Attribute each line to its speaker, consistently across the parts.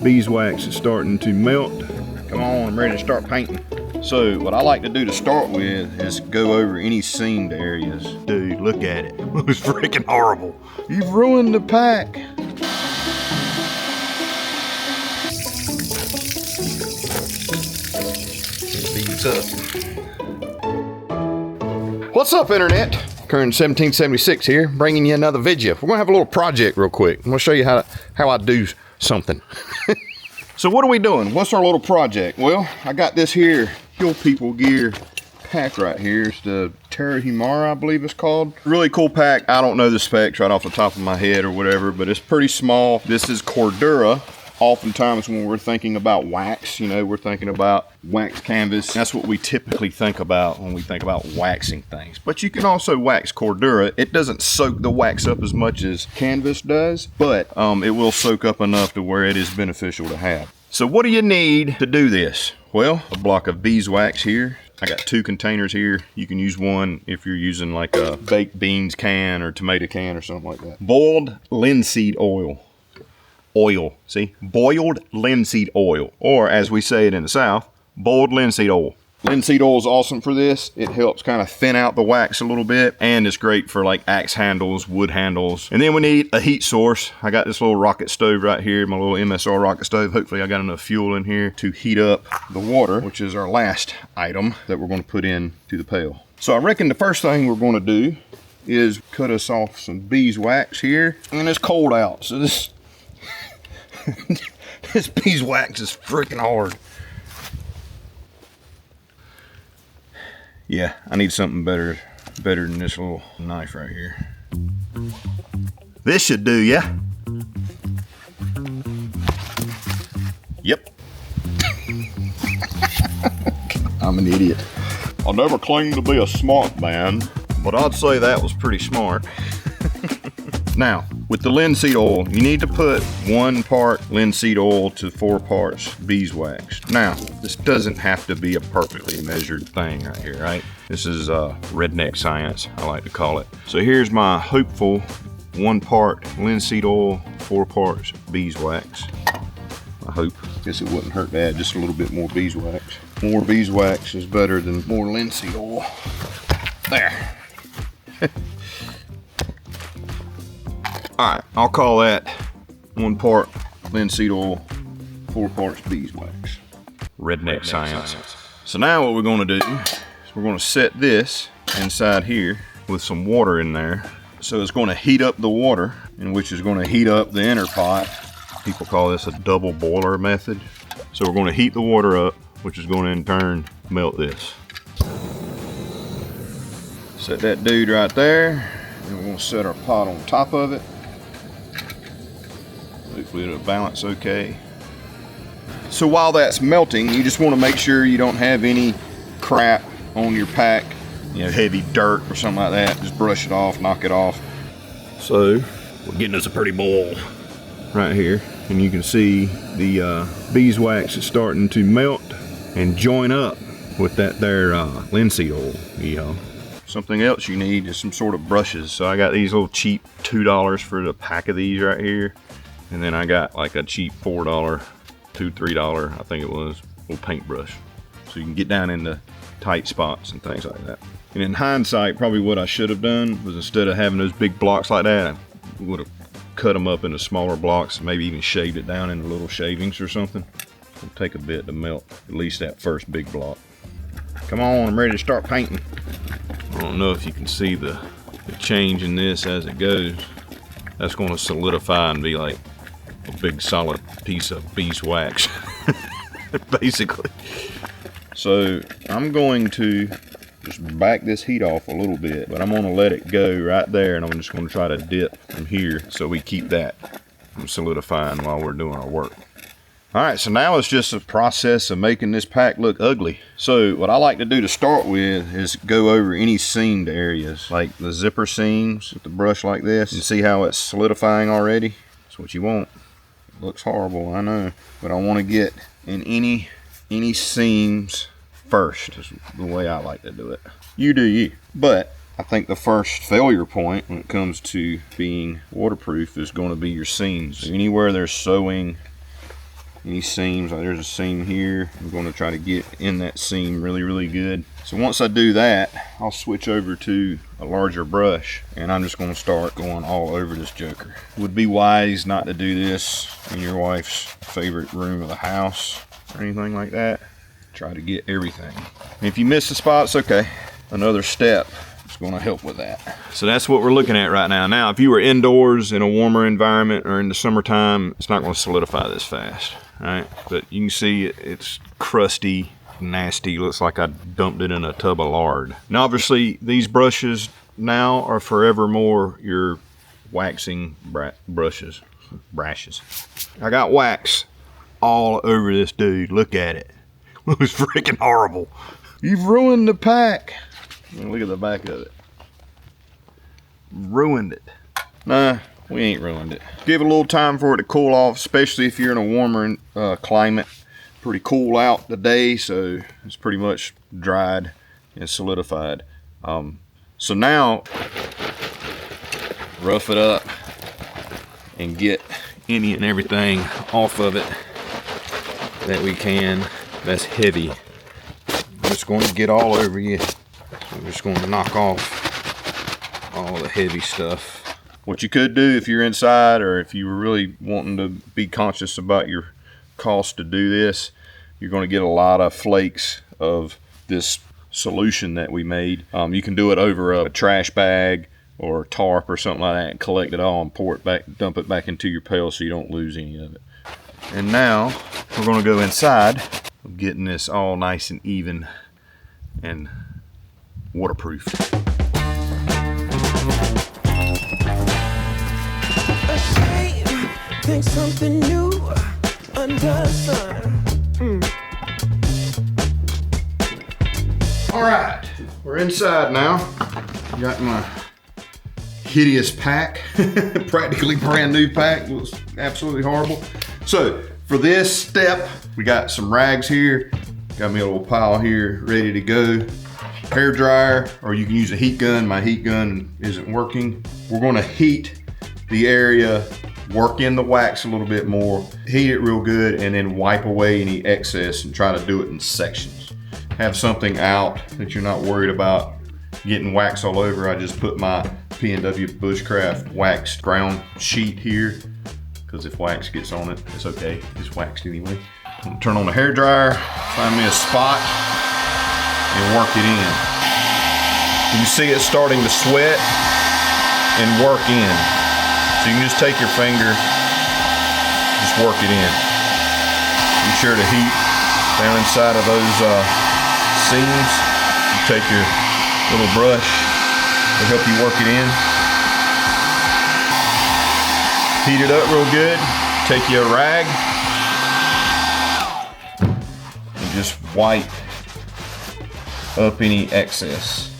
Speaker 1: beeswax is starting to melt. Come on, I'm ready to start painting. So what I like to do to start with is go over any seamed areas. Dude, look at it. It was freaking horrible. You've ruined the pack. These up. What's up, internet? Current 1776 here, bringing you another video. We're gonna have a little project real quick. I'm gonna show you how I do something. So what are we doing? What's our little project? Well, I got this here Hill People gear pack right here. It's the Terra Himara, I believe it's called. Really cool pack. I don't know the specs right off the top of my head or whatever, but it's pretty small. This is cordura. Oftentimes when we're thinking about wax, you know, we're thinking about wax canvas. That's what we typically think about when we think about waxing things. But you can also wax cordura. It doesn't soak the wax up as much as canvas does, but it will soak up enough to where it is beneficial to have. So what do you need to do this? Well, a block of beeswax here. I got 2 containers here. You can use one if you're using like a baked beans can or tomato can or something like that. Boiled linseed oil. See, boiled linseed oil, or as we say it in the South, boiled linseed oil. Linseed oil is awesome for this. It helps kind of thin out the wax a little bit, and it's great for like axe handles, wood handles. And then we need a heat source. I got this little rocket stove right here, my little MSR rocket stove. Hopefully I got enough fuel in here to heat up the water, which is our last item that we're going to put in to the pail. So I reckon the first thing we're going to do is cut us off some beeswax here. And it's cold out, so this this beeswax is freaking hard. Yeah, I need something better than this little knife right here. This should do, yeah? Yep. I'm an idiot. I'll never claim to be a smart man, but I'd say that was pretty smart. Now, with the linseed oil, you need to put 1 part linseed oil to 4 parts beeswax. Now, this doesn't have to be a perfectly measured thing right here, right? This is redneck science, I like to call it. So here's my hopeful 1 part linseed oil, 4 parts beeswax. I hope. Guess it wouldn't hurt to add just a little bit more beeswax. More beeswax is better than more linseed oil. There. All right, I'll call that 1 part linseed oil, 4 parts beeswax. Redneck science. So now what we're gonna do is we're gonna set this inside here with some water in there. So it's gonna heat up the water, and which is gonna heat up the inner pot. People call this a double boiler method. So we're gonna heat the water up, which is gonna in turn melt this. Set that dude right there, and we're gonna set our pot on top of it. Hopefully it'll balance okay. So while that's melting, you just want to make sure you don't have any crap on your pack, you know, heavy dirt or something like that. Just brush it off, knock it off. So we're getting us a pretty boil right here, and you can see the beeswax is starting to melt and join up with that there linseed oil. You know, something else you need is some sort of brushes. So I got these little cheap $2 for the pack of these right here. And then I got like a cheap $4, $2, $3, I think it was, little paintbrush. So you can get down into tight spots and things like that. And in hindsight, probably what I should have done was instead of having those big blocks like that, I would have cut them up into smaller blocks, maybe even shaved it down into little shavings or something. It'll take a bit to melt, at least that first big block. Come on, I'm ready to start painting. I don't know if you can see the change in this as it goes. That's going to solidify and be like a big solid piece of beeswax, basically. So I'm going to just back this heat off a little bit, but I'm going to let it go right there, and I'm just going to try to dip from here so we keep that from solidifying while we're doing our work. All right, so now it's just a process of making this pack look ugly. So what I like to do to start with is go over any seamed areas, like the zipper seams with the brush like this, and see how it's solidifying already. That's what you want. It looks horrible, I know, but I want to get in any seams first, is the way I like to do it. You do you. But I think the first failure point when it comes to being waterproof is going to be your seams. So anywhere there's sewing any seams. Like there's a seam here. I'm going to try to get in that seam really good. So once I do that, I'll switch over to a larger brush and I'm just going to start going all over this joker. Would be wise not to do this in your wife's favorite room of the house or anything like that. Try to get everything. And if you miss the spots, okay, another step is going to help with that. So that's what we're looking at right now. Now, if you were indoors in a warmer environment or in the summertime, it's not going to solidify this fast, all right? But you can see it's crusty, nasty, looks like I dumped it in a tub of lard. Now obviously these brushes now are forevermore your waxing brushes. I got wax all over this dude. Look at it. It was freaking horrible. You've ruined the pack. Look at the back of it. Ruined it. Nah, we ain't ruined it. Give it a little time for it to cool off, especially if you're in a warmer climate. Pretty cool out today, so it's pretty much dried and solidified. So now, rough it up and get any and everything off of it that we can. That's heavy. I'm just going to get all over you. I'm just going to knock off all the heavy stuff. What you could do if you're inside, or if you were really wanting to be conscious about your cost to do this, you're going to get a lot of flakes of this solution that we made. You can do it over a trash bag or a tarp or something like that and collect it all and pour it back, dump it back into your pail so you don't lose any of it. And now we're going to go inside, getting this all nice and even and waterproof.
Speaker 2: Think something new under the sun.
Speaker 1: All right, we're inside now. Got my hideous pack, practically brand new pack. Looks absolutely horrible. So for this step, we got some rags here. Got me a little pile here ready to go. Hair dryer, or you can use a heat gun. My heat gun isn't working. We're gonna heat the area, work in the wax a little bit more, heat it real good, and then wipe away any excess and try to do it in sections. Have something out that you're not worried about getting wax all over. I just put my P&W Bushcraft waxed ground sheet here, because if wax gets on it, it's okay, it's waxed anyway. I'm gonna turn on the hair dryer, find me a spot, and work it in. You see it starting to sweat and work in. So you can just take your finger, just work it in. Be sure to heat down inside of those seams. You take your little brush to help you work it in. Heat it up real good. Take you a rag and just wipe up any excess.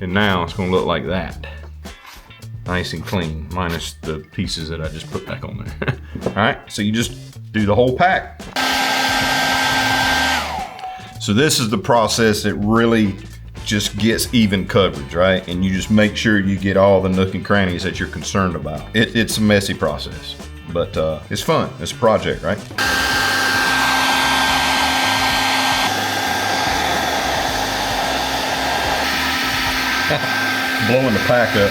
Speaker 1: And now it's going to look like that. Nice and clean, minus the pieces that I just put back on there. All right, so you just do the whole pack. So this is the process that really just gets even coverage, right? And you just make sure you get all the nook and crannies that you're concerned about. It's a messy process, but it's fun. It's a project, right? Blowing the pack up.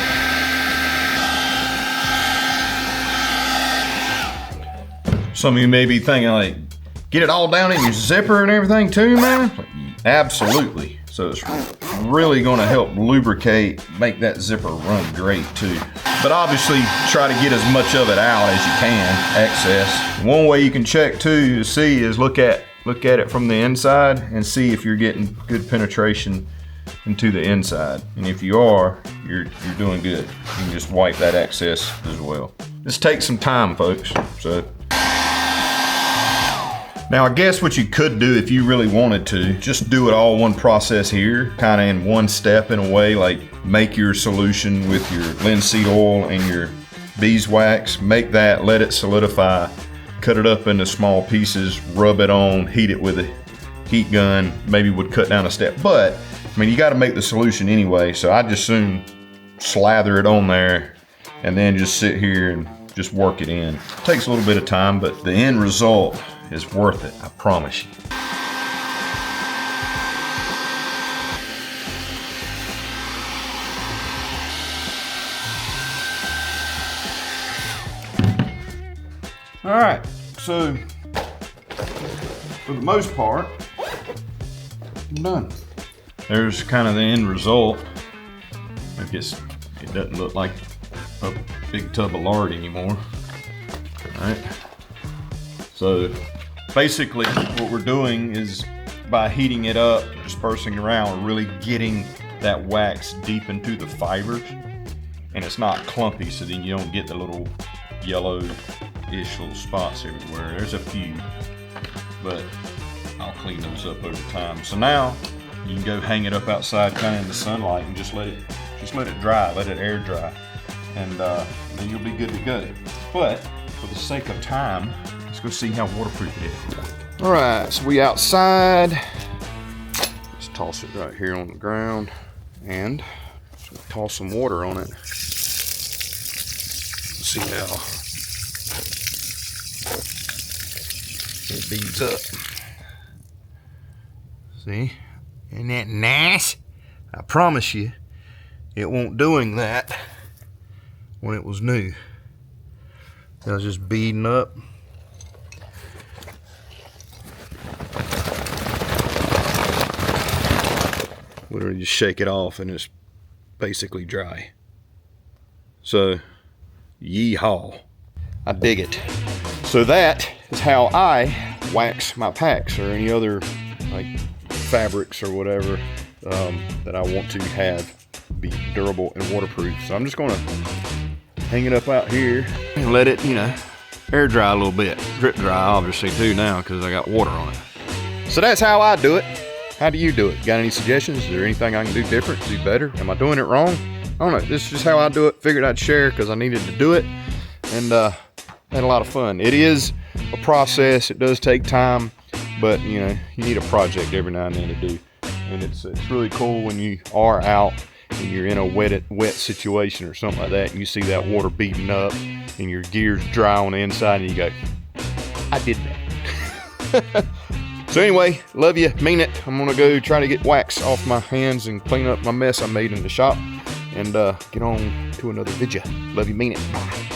Speaker 1: Some of you may be thinking, like, get it all down in your zipper and everything too, man? Absolutely. So it's really gonna help lubricate, make that zipper run great too. But obviously try to get as much of it out as you can, excess. One way you can check too to see is look at it from the inside and see if you're getting good penetration into the inside. And if you are, you're doing good. You can just wipe that excess as well. This takes some time, folks. So now I guess what you could do if you really wanted to, just do it all one process here, kind of in one step in a way, like make your solution with your linseed oil and your beeswax, make that, let it solidify, cut it up into small pieces, rub it on, heat it with a heat gun, maybe would cut down a step. But I mean, you got to make the solution anyway, so I just soon slather it on there and then just sit here and just work it in. It takes a little bit of time, but the end result is worth it, I promise you. All right, so for the most part, I'm done. There's kind of the end result. I guess it doesn't look like a big tub of lard anymore. All right. So basically what we're doing is by heating it up, dispersing around, we're really getting that wax deep into the fibers, and it's not clumpy, so then you don't get the little yellow-ish little spots everywhere. There's a few, but I'll clean those up over time. So now you can go hang it up outside kind of in the sunlight and just let it dry, let it air dry, and then you'll be good to go. But for the sake of time, let's go see how waterproof it is. All right, so we outside. Let's toss it right here on the ground and toss some water on it. Let's see how it beads up. See? Isn't that nice? I promise you, it won't doing that when it was new. It was just beading up. Literally just shake it off and it's basically dry. So, yee-haw. I dig it. So that is how I wax my packs or any other like fabrics or whatever that I want to have be durable and waterproof. So I'm just gonna hang it up out here and let it, air dry a little bit. Drip dry obviously too now because I got water on it. So that's how I do it. How do you do it? Got any suggestions? Is there anything I can do different, do better? Am I doing it wrong? I don't know. This is just how I do it. Figured I'd share because I needed to do it, and had a lot of fun. It is a process. It does take time, but you need a project every now and then to do. And it's really cool when you are out and you're in a wet situation or something like that, and you see that water beating up and your gear's dry on the inside, and you go, I did that. So anyway, love you, mean it. I'm gonna go try to get wax off my hands and clean up my mess I made in the shop, and get on to another video. Love you, mean it. Bye.